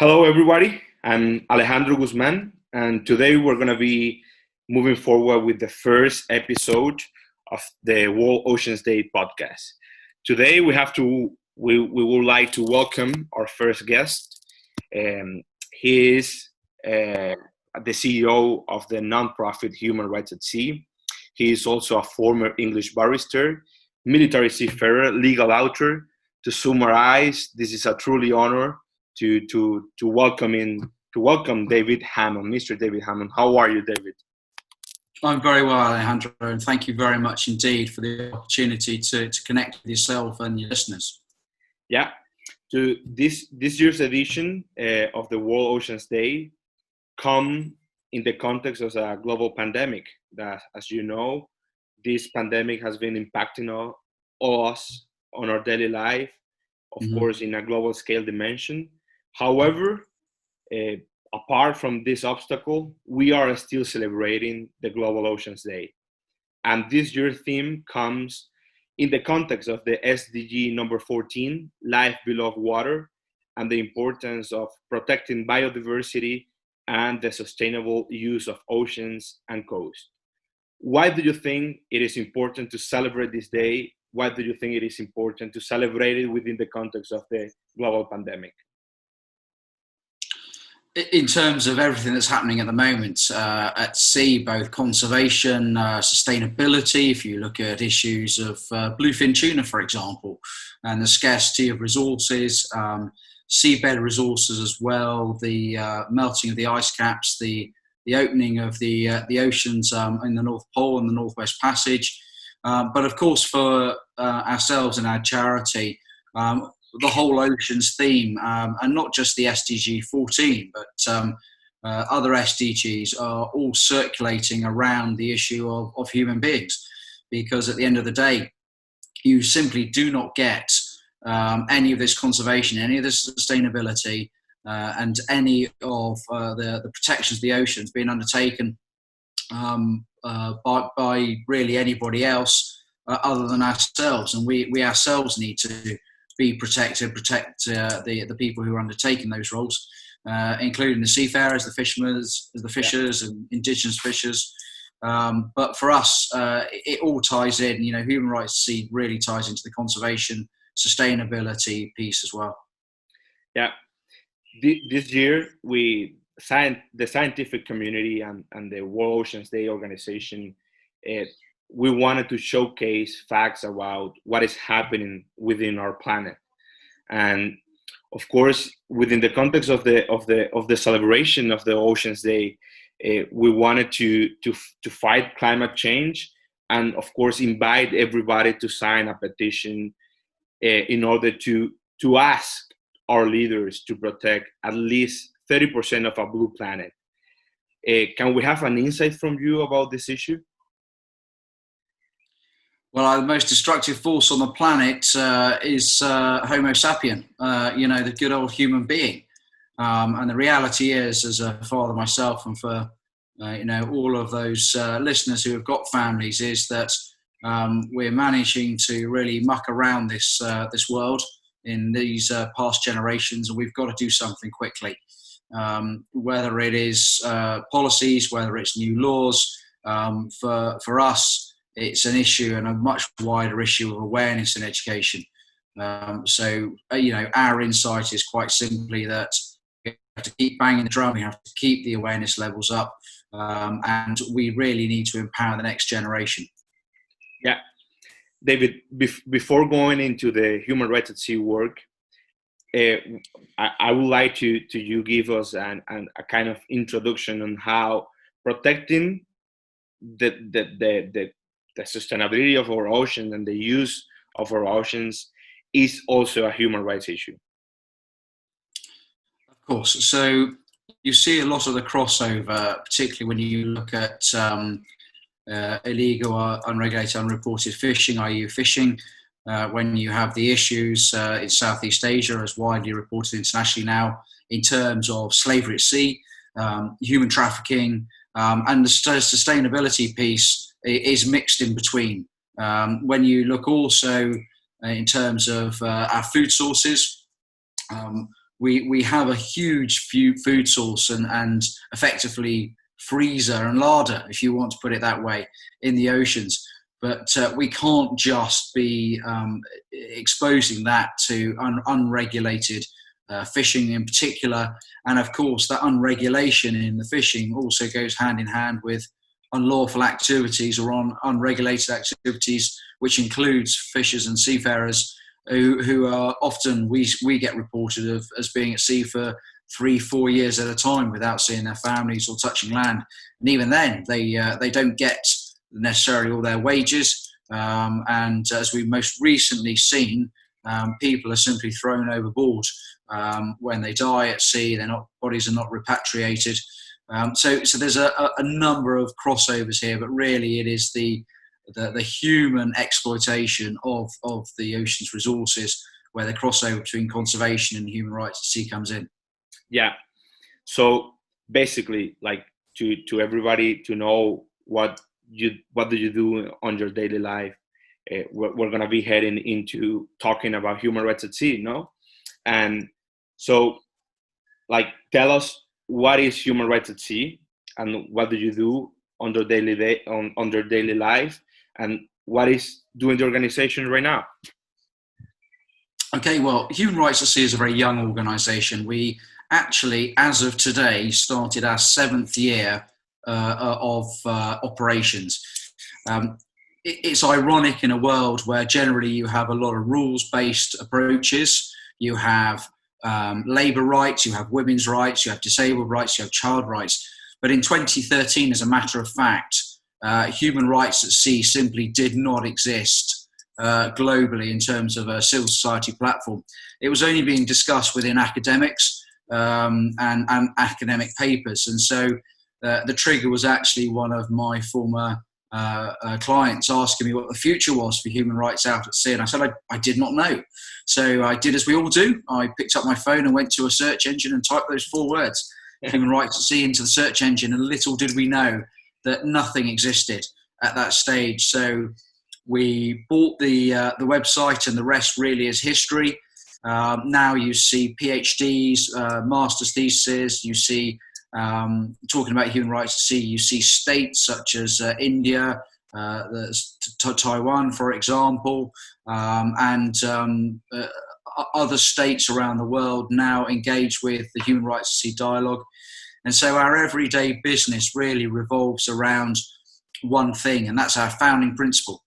Hello, everybody. I'm Alejandro Guzmán, and today we're going to be moving forward with the first episode of the World Oceans Day podcast. Today, we would like to welcome our first guest. He is the CEO of the nonprofit Human Rights at Sea. He is also a former English barrister, military seafarer, legal author. To summarize, this is a truly honor to welcome David Hammond, Mr. David Hammond. How are you, David? I'm very well, Alejandro, and thank you very much indeed for the opportunity to connect with yourself and your listeners. Yeah, to this year's edition of the World Oceans Day come in the context of a global pandemic that, as you know, this pandemic has been impacting all us on our daily life, of course, in a global scale dimension. However, apart from this obstacle, we are still celebrating the Global Oceans Day. And this year's theme comes in the context of the SDG number 14, Life Below Water, and the importance of protecting biodiversity and the sustainable use of oceans and coast. Why do you think it is important to celebrate this day? Why do you think it is important to celebrate it within the context of the global pandemic? In terms of everything that's happening at the moment at sea, both conservation, sustainability, if you look at issues of bluefin tuna, for example, and the scarcity of resources, seabed resources as well, the melting of the ice caps, the opening of the oceans in the North Pole and the Northwest Passage. But of course, for ourselves and our charity, the whole oceans theme, and not just the SDG 14, but other SDGs are all circulating around the issue of human beings. Because at the end of the day, you simply do not get any of this conservation, any of this sustainability, and any of the protections of the oceans being undertaken by really anybody else other than ourselves. And we ourselves need to be protect the people who are undertaking those roles, including the seafarers, the fishers, and indigenous fishers. But for us, it all ties in. Human rights at sea really ties into the conservation, sustainability piece as well. Yeah, this year the scientific community and the World Oceans Day organization, we wanted to showcase facts about what is happening within our planet, and of course, within the context of the celebration of the Oceans Day, we wanted to fight climate change, and of course, invite everybody to sign a petition in order to ask our leaders to protect at least 30% of our blue planet. Can we have an insight from you about this issue? Well, the most destructive force on the planet is Homo sapien, the good old human being. And the reality is, as a father myself, and for all of those listeners who have got families, is that we're managing to really muck around this world in these past generations, and we've got to do something quickly. Whether it is policies, whether it's new laws, for us, it's an issue, and a much wider issue of awareness and education. So our insight is quite simply that we have to keep banging the drum, we have to keep the awareness levels up, and we really need to empower the next generation. Yeah. David, before going into the human rights at sea work, I would like to you give us a kind of introduction on how protecting the sustainability of our oceans and the use of our oceans is also a human rights issue. Of course. So you see a lot of the crossover, particularly when you look at illegal, unregulated, unreported fishing, i.e. fishing, when you have the issues in Southeast Asia, as widely reported internationally now, in terms of slavery at sea, human trafficking, and the sustainability piece is mixed in between. When you look also in terms of our food sources, we have a huge food source and effectively freezer and larder, if you want to put it that way, in the oceans. But we can't just be exposing that to unregulated fishing in particular. And of course, that unregulation in the fishing also goes hand in hand with unlawful activities or unregulated activities, which includes fishers and seafarers who are often, we get reported of as being at sea for 3-4 years at a time without seeing their families or touching land. And even then, they don't get necessarily all their wages. And as we've most recently seen, people are simply thrown overboard when they die at sea. Bodies are not repatriated. So there's a number of crossovers here, but really it is the human exploitation of the ocean's resources where the crossover between conservation and human rights at sea comes in. Yeah. So basically, like to everybody to know what do you do on your daily life. We're gonna be heading into talking about human rights at sea, no? And so, like, tell us what is human rights at sea, and what do you do on your daily life, and what is doing the organization right now? Okay, well, Human Rights at Sea is a very young organisation. We actually, as of today, started our 7th year of operations. It's ironic in a world where generally you have a lot of rules-based approaches. You have labour rights, you have women's rights, you have disabled rights, you have child rights. But in 2013, as a matter of fact, human rights at sea simply did not exist globally in terms of a civil society platform. It was only being discussed within academics and academic papers. And so the trigger was actually one of my former clients asking me what the future was for human rights out at sea. And I said, I did not know. So I did as we all do. I picked up my phone and went to a search engine and typed those 4 words, human rights at sea, into the search engine. And little did we know that nothing existed at that stage. So we bought the website, and the rest really is history. Now you see PhDs, master's theses, you see talking about human rights at sea, you see states such as India, Taiwan, for example, and other states around the world now engage with the human rights at sea dialogue. And so our everyday business really revolves around one thing, and that's our founding principle.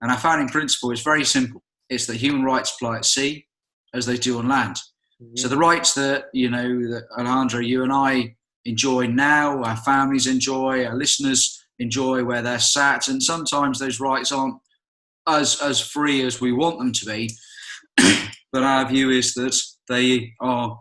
And our founding principle is very simple. It's that human rights apply at sea as they do on land. Mm-hmm. So the rights that, that Alejandro, you and I enjoy now, our families enjoy, our listeners enjoy where they're sat, and sometimes those rights aren't as free as we want them to be. But our view is that they are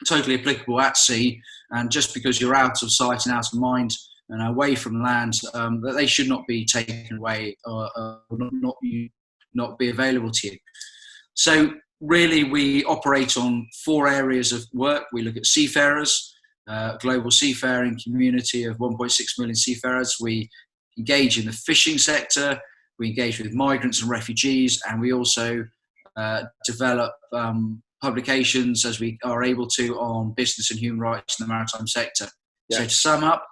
totally applicable at sea, and just because you're out of sight and out of mind and away from land, that they should not be taken away or not be available to you. So really we operate on 4 areas of work. We look at seafarers, global seafaring community of 1.6 million seafarers. We engage in the fishing sector, we engage with migrants and refugees, and we also develop publications as we are able to on business and human rights in the maritime sector. Yeah. So to sum up,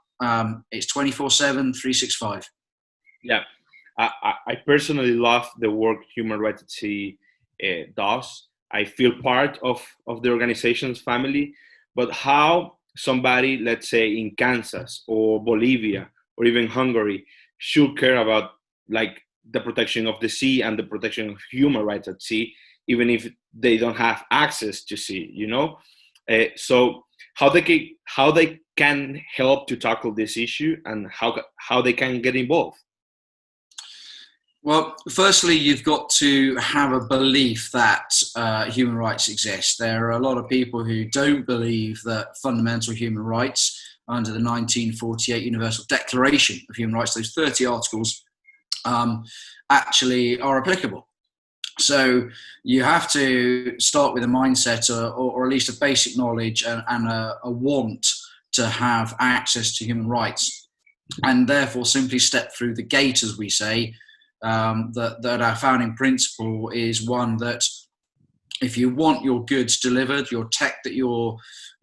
it's 24/7, 365. Yeah, I personally love the work Human Rights at Sea does. I feel part of the organization's family, but how somebody, let's say in Kansas or Bolivia or even Hungary, should care about like the protection of the sea and the protection of human rights at sea, even if they don't have access to sea, so how they can help to tackle this issue, and how they can get involved? Well, firstly, you've got to have a belief that human rights exist. There are a lot of people who don't believe that fundamental human rights under the 1948 Universal Declaration of Human Rights, those 30 articles, actually are applicable. So you have to start with a mindset or at least a basic knowledge and a want to have access to human rights, and therefore simply step through the gate, as we say, that our founding principle is one that if you want your goods delivered, your tech that you're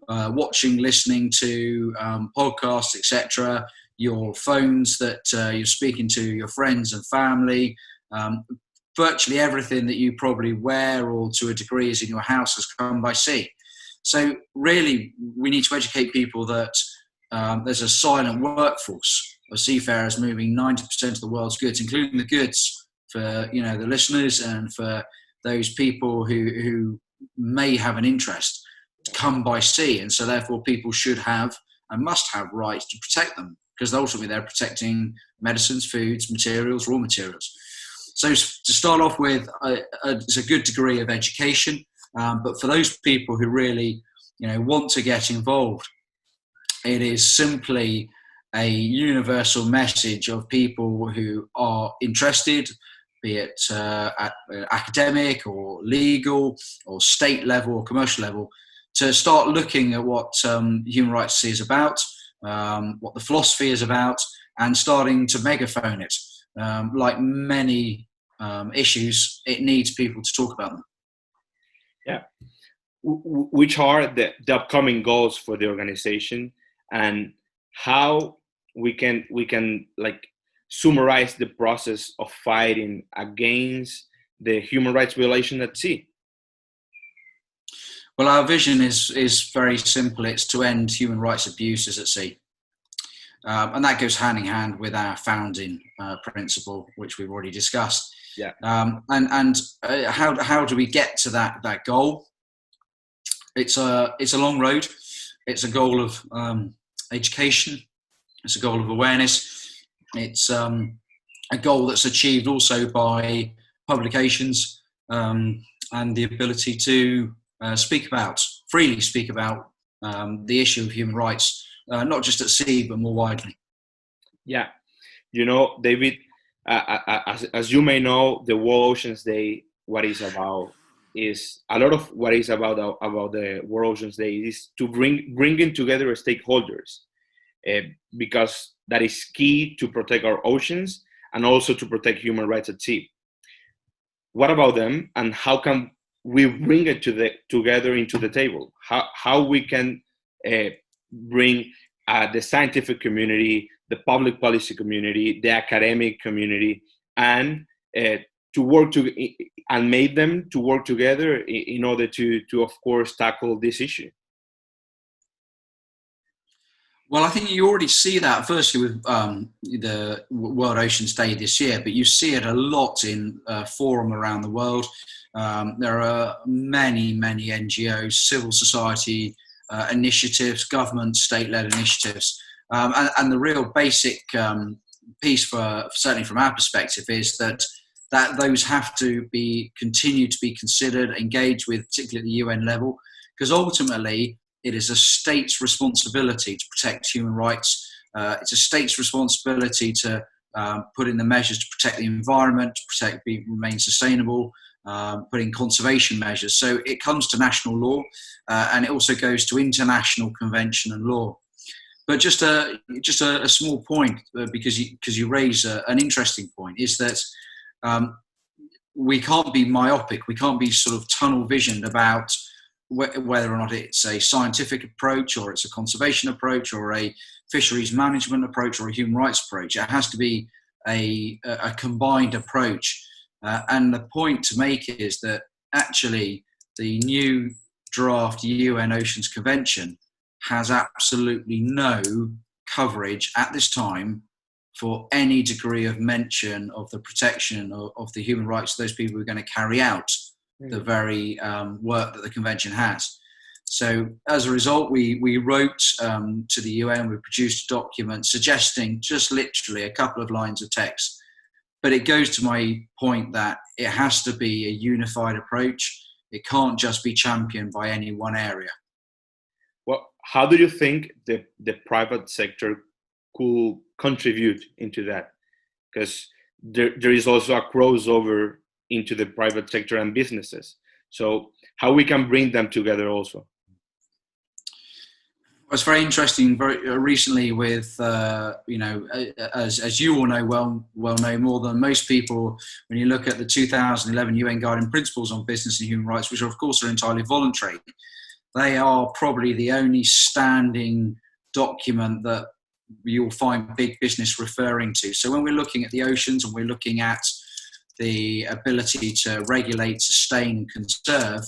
watching, listening to, podcasts, etc., your phones that you're speaking to your friends and family, virtually everything that you probably wear or to a degree is in your house has come by sea. So really, we need to educate people that there's a silent workforce of seafarers moving 90% of the world's goods, including the goods for the listeners and for those people who may have an interest, come by sea. And so therefore people should have and must have rights to protect them, because ultimately they're protecting medicines, foods, materials, raw materials. So to start off with, it's a good degree of education, but for those people who really want to get involved, it is simply a universal message of people who are interested, be it at academic or legal or state level or commercial level, to start looking at what human rights is about, what the philosophy is about, and starting to megaphone it. Like many issues, it needs people to talk about them. Yeah. Which are the upcoming goals for the organization, and how we can like summarize the process of fighting against the human rights violation at sea? Well, our vision is very simple. It's to end human rights abuses at sea. And that goes hand in hand with our founding principle, which we've already discussed. Yeah. How do we get to that goal? It's a long road. It's a goal of education. It's a goal of awareness. It's a goal that's achieved also by publications and the ability to freely speak about the issue of human rights, not just at sea, but more widely. Yeah. David, as you may know, the World Oceans Day, what is about is a lot of what is about the World Oceans Day is to bringing together stakeholders, because that is key to protect our oceans and also to protect human rights at sea. What about them, and how can we bring it together into the table? How we can bring the scientific community, the public policy community, the academic community, and to work and make them to work together in order to of course tackle this issue. Well, I think you already see that firstly with the World Oceans Day this year, but you see it a lot in forum around the world. There are many NGOs, civil society initiatives, government, state-led initiatives, and the real basic piece, certainly from our perspective, is that those have to continue to be considered, engaged with, particularly at the UN level, because ultimately it is a state's responsibility to protect human rights. It's a state's responsibility to put in the measures to protect the environment, to remain sustainable, put in conservation measures. So it comes to national law, and it also goes to international convention and law. But just a small point, because you raise an interesting point, is that we can't be myopic. We can't be sort of tunnel visioned about whether or not it's a scientific approach or it's a conservation approach or a fisheries management approach or a human rights approach. It has to be a combined approach. And the point to make is that actually the new draft UN Oceans Convention has absolutely no coverage at this time for any degree of mention of the protection of the human rights of those people who are going to carry out the very work that the convention has. So as a result, we wrote to the UN, we produced a document suggesting just literally a couple of lines of text. But it goes to my point that it has to be a unified approach. It can't just be championed by any one area. Well, how do you think the private sector could contribute into that? Because there is also a crossover into the private sector and businesses. So how we can bring them together also? It's very interesting. Very recently, with as you all know well know more than most people, when you look at the 2011 UN Guiding Principles on Business and Human Rights, which of course are entirely voluntary, they are probably the only standing document that you'll find big business referring to. So when we're looking at the oceans and we're looking at the ability to regulate, sustain, and conserve.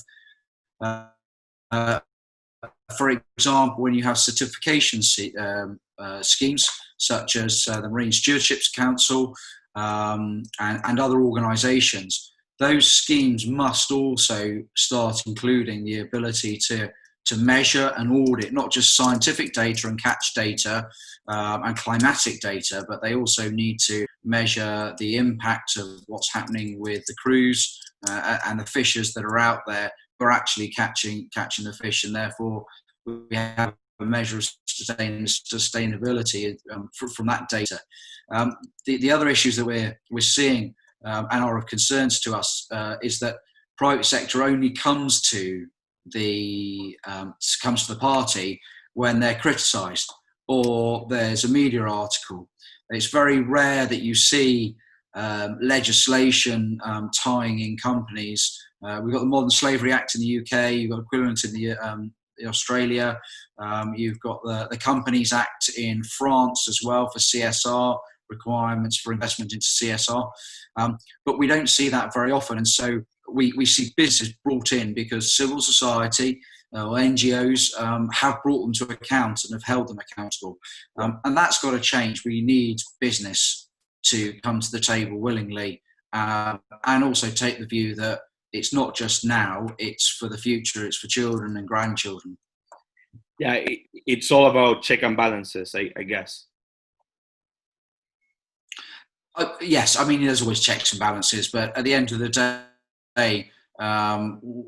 For example, when you have certification schemes such as the Marine Stewardship Council and other organisations, those schemes must also start including the ability to measure and audit not just scientific data and catch data and climatic data, but they also need to measure the impact of what's happening with the crews and the fishers that are out there who are actually catching the fish, and therefore we have a measure of sustainability from that data. The other issues that we're seeing and are of concerns to us is that private sector only comes to the party when they're criticised or there's a media article. It's very rare that you see legislation tying in companies. We've got the Modern Slavery Act in the UK. You've got equivalent in the Australia. You've got the Companies Act in France as well for CSR requirements for investment into CSR. But we don't see that very often, and so we see business brought in because civil society or NGOs have brought them to account and have held them accountable. And that's got to change. We need business to come to the table willingly and also take the view that it's not just now, it's for the future, it's for children and grandchildren. Yeah, it's all about check and balances, I guess. Yes, I mean, there's always checks and balances, but at the end of the day,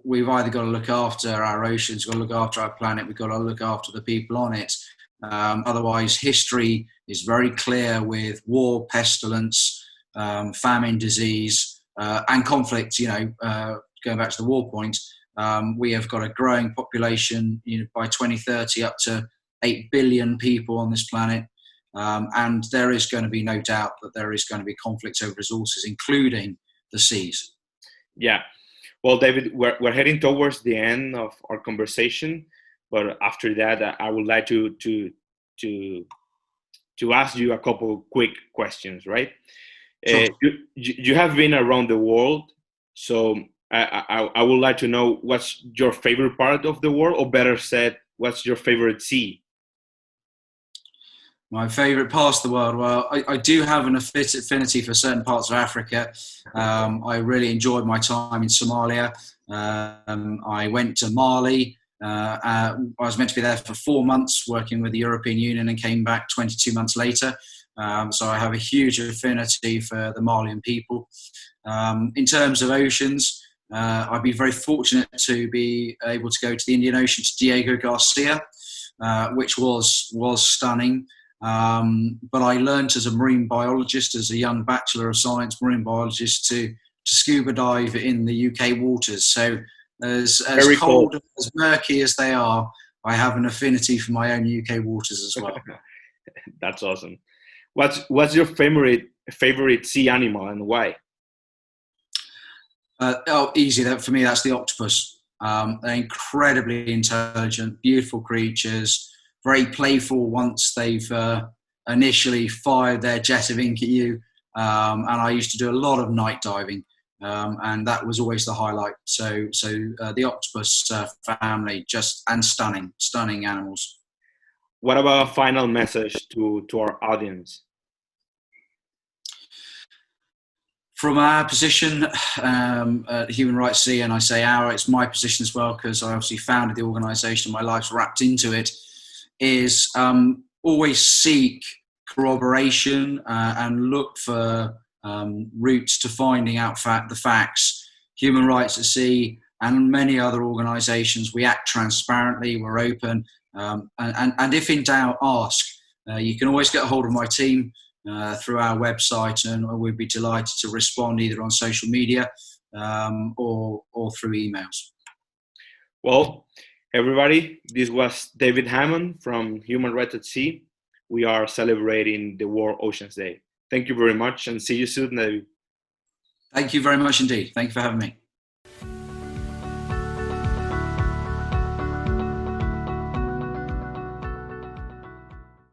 we've either got to look after our oceans, we've got to look after our planet, we've got to look after the people on it. Otherwise, history is very clear with war, pestilence, famine, disease, and conflict. Going back to the war point, we have got a growing population. By 2030, up to 8 billion people on this planet. And there is going to be no doubt that there is going to be conflicts over resources, including the seas. Yeah. Well, David, we're heading towards the end of our conversation, but after that, I would like to ask you a couple quick questions, right? Sure. You have been around the world, so I would like to know what's your favorite part of the world, or better said, what's your favorite sea? My favourite parts of the world? Well, I do have an affinity for certain parts of Africa. I really enjoyed my time in Somalia. I went to Mali. I was meant to be there for 4 months working with the European Union and came back 22 months later. So I have a huge affinity for the Malian people. In terms of oceans, I've been very fortunate to be able to go to the Indian Ocean to Diego Garcia, which was stunning. But I learned as a marine biologist, as a young Bachelor of Science marine biologist, to scuba dive in the UK waters. So as cold, as murky as they are, I have an affinity for my own UK waters as well. That's awesome. What's your favorite sea animal and why? Easy. For me, that's the octopus. They're incredibly intelligent, beautiful creatures. Very playful once they've initially fired their jet of ink at you. And I used to do a lot of night diving, and that was always the highlight. So the octopus family, and stunning animals. What about a final message to our audience? From our position at Human Rights Sea, and I say our, it's my position as well, because I obviously founded the organisation, my life's wrapped into it, is always seek corroboration and look for routes to finding out the facts. Human Rights at Sea and many other organisations, we act transparently, we're open, and if in doubt, ask. You can always get a hold of my team through our website, and we'd be delighted to respond either on social media or through emails. Well, Everybody, this was David Hammond from Human Rights at Sea. We are celebrating the World Oceans Day. Thank you very much and see you soon, David. Thank you very much indeed. Thank you for having me.